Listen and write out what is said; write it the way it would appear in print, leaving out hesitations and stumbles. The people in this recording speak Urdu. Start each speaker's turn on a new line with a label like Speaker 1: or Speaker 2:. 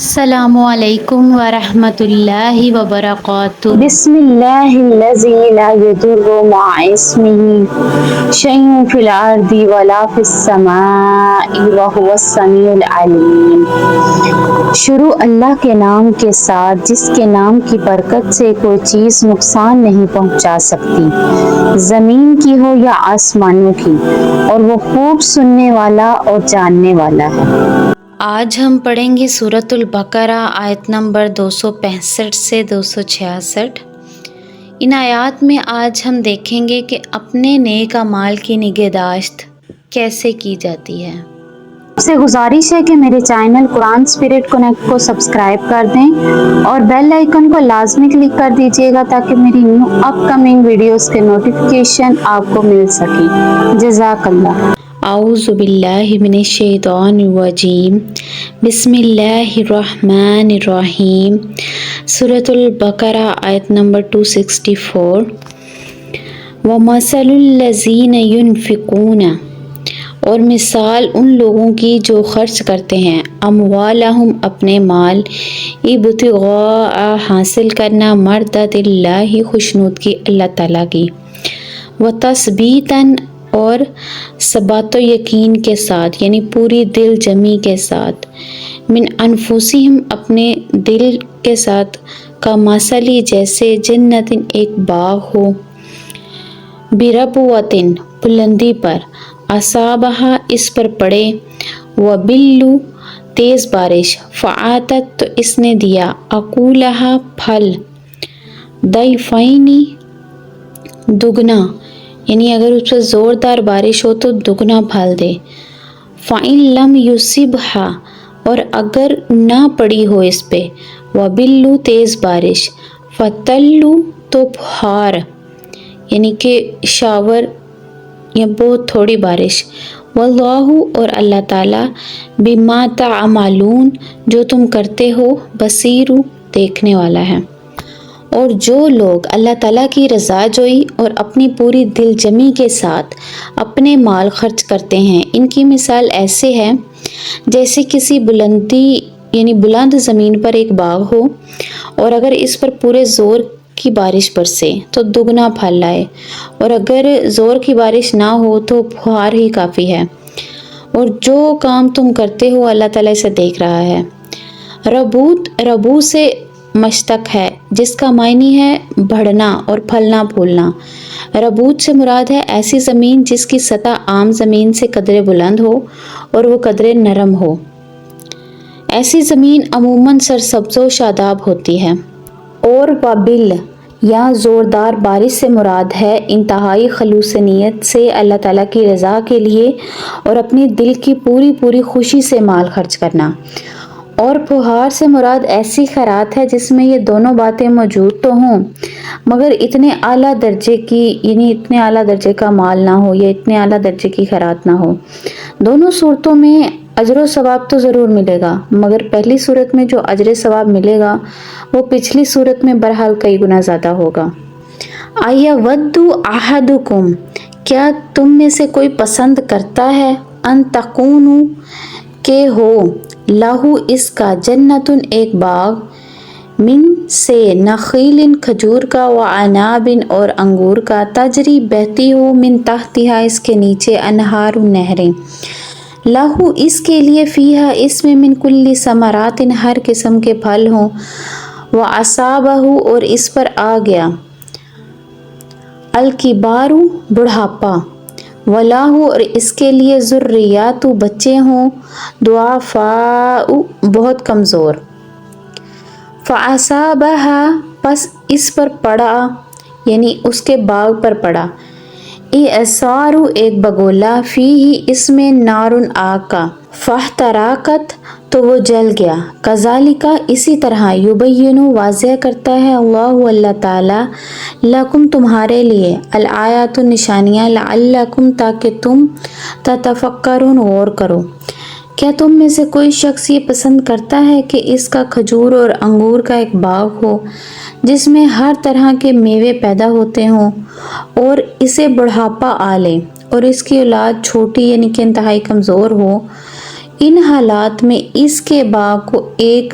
Speaker 1: السلام علیکم ورحمۃ اللہ وبرکاتہ۔
Speaker 2: بسم اللہ الذی لا یضر مع اسمہ شیء فی الارض ولا فی السماء وہو السمیع العلیم۔ شروع اللہ کے نام کے ساتھ جس کے نام کی برکت سے کوئی چیز نقصان نہیں پہنچا سکتی، زمین کی ہو یا آسمانوں کی، اور وہ خوب سننے والا اور جاننے والا ہے۔
Speaker 1: آج ہم پڑھیں گے سورۃ البقرہ آیت نمبر 265 سے 266۔ ان آیات میں آج ہم دیکھیں گے کہ اپنے نیک اعمال کی نگہداشت کیسے کی جاتی ہے۔
Speaker 2: آپ سے گزارش ہے کہ میرے چینل قرآن اسپرٹ کنیکٹ کو سبسکرائب کر دیں اور بیل آئیکن کو لازمی کلک کر دیجیے گا تاکہ میری نیو اپ کمنگ ویڈیوز کے نوٹیفیکیشن آپ کو مل سکیں۔ جزاک اللہ۔
Speaker 1: اعوذ باللہ من الشیطان الرجیم، بسم اللہ الرحمن الرحیم۔ سورۃ البقرہ آیت نمبر 264۔ وَمَثَلُ الَّذِينَ يُنْفِقُونَ، اور مثال ان لوگوں کی جو خرچ کرتے ہیں، اموالہم اپنے مال، ابتغاء حاصل کرنا مرضات اللہ خوشنودگی اللہ تعالیٰ کی، وتثبیتاً اور ثبات و یقین کے ساتھ یعنی پوری دل جمی کے ساتھ، من انفسہم اپنے دل کے ساتھ، کمثلی جیسے جنت ایک باغ ہو، بربوۃ بلندی پر، اصابہا اس پر پڑے، وبل تیز بارش، فآتت تو اس نے دیا، اکولہا پھل، ضعفین دگنا یعنی اگر اس پر زوردار بارش ہو تو دگنا پھل دے، فَإِن لَمْ يُصِبْهَا اور اگر نہ پڑی ہو اس پہ، وَبِلُّ تیز بارش، فَتَلُّ تو پھار یعنی کہ شاور یا بہت تھوڑی بارش، وَاللَّهُ اور اللہ تعالیٰ، بِمَا تَعْمَلُونَ جو تم کرتے ہو، بصیر دیکھنے والا ہے۔ اور جو لوگ اللہ تعالیٰ کی رضا جوئی اور اپنی پوری دل جمی کے ساتھ اپنے مال خرچ کرتے ہیں، ان کی مثال ایسے ہے جیسے کسی بلندی یعنی بلند زمین پر ایک باغ ہو، اور اگر اس پر پورے زور کی بارش برسے تو دگنا پھل لائے، اور اگر زور کی بارش نہ ہو تو پھوار ہی کافی ہے، اور جو کام تم کرتے ہو اللہ تعالیٰ اسے دیکھ رہا ہے۔ ربو سے مشتق ہے جس کا معنی ہے بڑھنا اور پھلنا پھولنا۔ ربوت سے مراد ہے ایسی زمین جس کی سطح عام زمین سے قدرے بلند ہو اور وہ قدرے نرم ہو۔ ایسی زمین عموماً سرسبز و شاداب ہوتی ہے۔ اور وابل یا زوردار بارش سے مراد ہے انتہائی خلوص نیت سے اللہ تعالیٰ کی رضا کے لیے اور اپنی دل کی پوری خوشی سے مال خرچ کرنا۔ اور پھوہار سے مراد ایسی خیرات ہے جس میں یہ دونوں باتیں موجود تو ہوں مگر اتنے اعلیٰ درجے کی یعنی اتنے اعلیٰ درجے کا مال نہ ہو یا اتنے اعلیٰ درجے کی خیرات نہ ہو۔ دونوں صورتوں میں اجر و ثواب تو ضرور ملے گا، مگر پہلی صورت میں جو اجر ثواب ملے گا وہ پچھلی صورت میں بہرحال کئی گنا زیادہ ہوگا۔ اَیَوَدُّ أَحَدُکُم کیا تم میں سے کوئی پسند کرتا ہے، ان تکونوا کہ ہو، لہو اس کا، جنتن ایک باغ، من سے نخیل کھجور کا، وعناب اور انگور کا، تجری بہتی ہو، من تحتہا اس کے نیچے، انہار نہریں، لہو اس کے لیے، فیہا اس میں، من کل ثمرات ہر قسم کے پھل ہوں، واصابہ اور اس پر آ گیا، الکبار بڑھاپا، وَلَهُ اور اس کے لیے، ذریات بچے ہوں، ضعفاء بہت کمزور، فَأَصَابَهَا پس اس پر پڑا یعنی اس کے باغ پر پڑا، اعصار ایک بگولا، فیہ اس میں، نار آگ کا، فاحترقت تو وہ جل گیا، کذالک اسی طرح، یبین واضح کرتا ہے، اللہ تعالیٰ، لکم تمہارے لیے، الآیات نشانیاں، لعلکم تاکہ تم، تتفکرون غور کرو۔ کیا تم میں سے کوئی شخص یہ پسند کرتا ہے کہ اس کا کھجور اور انگور کا ایک باغ ہو جس میں ہر طرح کے میوے پیدا ہوتے ہوں، اور اسے بڑھاپا آ لے اور اس کی اولاد چھوٹی یعنی کہ انتہائی کمزور ہو، ان حالات میں اس کے باغ کو ایک